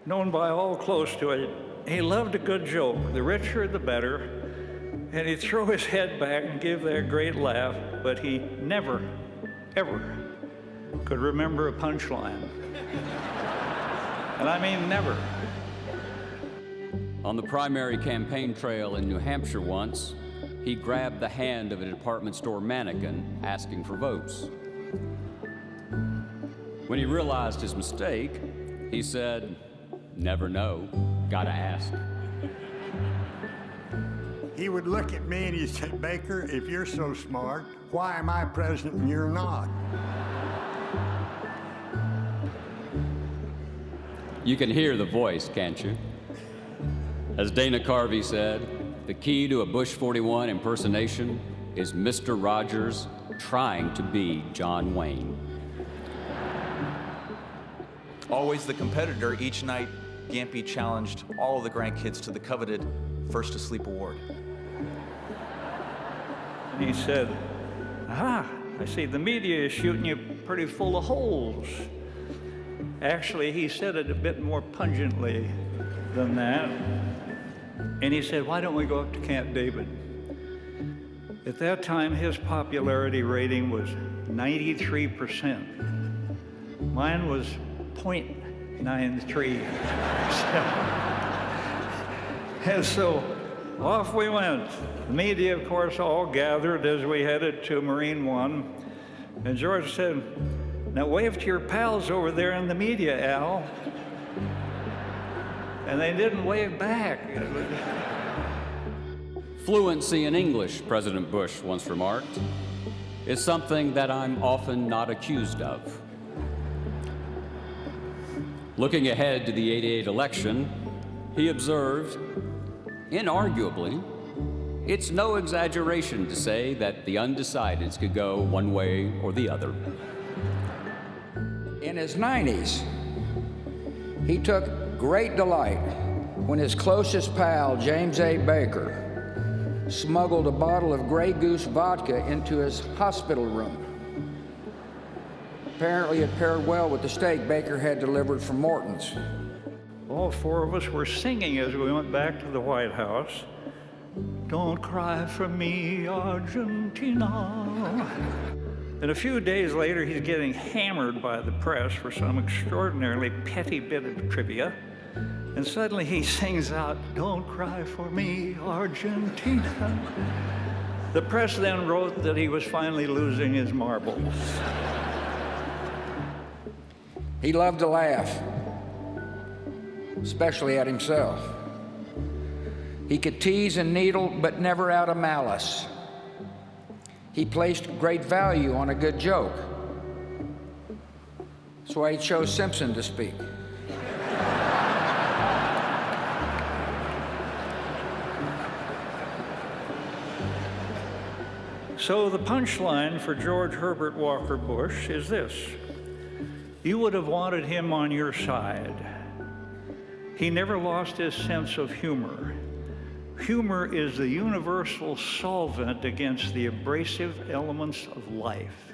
known by all close to it. He loved a good joke, the richer the better, and he'd throw his head back and give that great laugh, but he never, ever could remember a punchline. And I mean never. On the primary campaign trail in New Hampshire once, he grabbed the hand of a department store mannequin asking for votes. When he realized his mistake, he said, "Never know, gotta ask." He would look at me and he'd say, "Baker, if you're so smart, why am I president and you're not?" You can hear the voice, can't you? As Dana Carvey said, the key to a Bush 41 impersonation is Mr. Rogers trying to be John Wayne. Always the competitor, each night Gampy challenged all of the grandkids to the coveted First to Sleep award. And he said, "Ah, I see the media is shooting you pretty full of holes." Actually, he said it a bit more pungently than that. And he said, "Why don't we go up to Camp David?" At that time, his popularity rating was 93%. Mine was 0.93. And so off we went. The media, of course, all gathered as we headed to Marine One. And George said, "Now wave to your pals over there in the media, Al." And they didn't wave back. Fluency in English, President Bush once remarked, is something that I'm often not accused of. Looking ahead to the '88 election, he observed, inarguably, it's no exaggeration to say that the undecideds could go one way or the other. In his 90s, he took great delight when his closest pal, James A. Baker, smuggled a bottle of Grey Goose vodka into his hospital room. Apparently it paired well with the steak Baker had delivered from Morton's. All four of us were singing as we went back to the White House. "Don't cry for me, Argentina." And a few days later, he's getting hammered by the press for some extraordinarily petty bit of trivia. And suddenly he sings out, "Don't cry for me, Argentina." The press then wrote that he was finally losing his marbles. He loved to laugh, especially at himself. He could tease and needle, but never out of malice. He placed great value on a good joke. That's why he chose Simpson to speak. So the punchline for George Herbert Walker Bush is this: you would have wanted him on your side. He never lost his sense of humor. Humor is the universal solvent against the abrasive elements of life.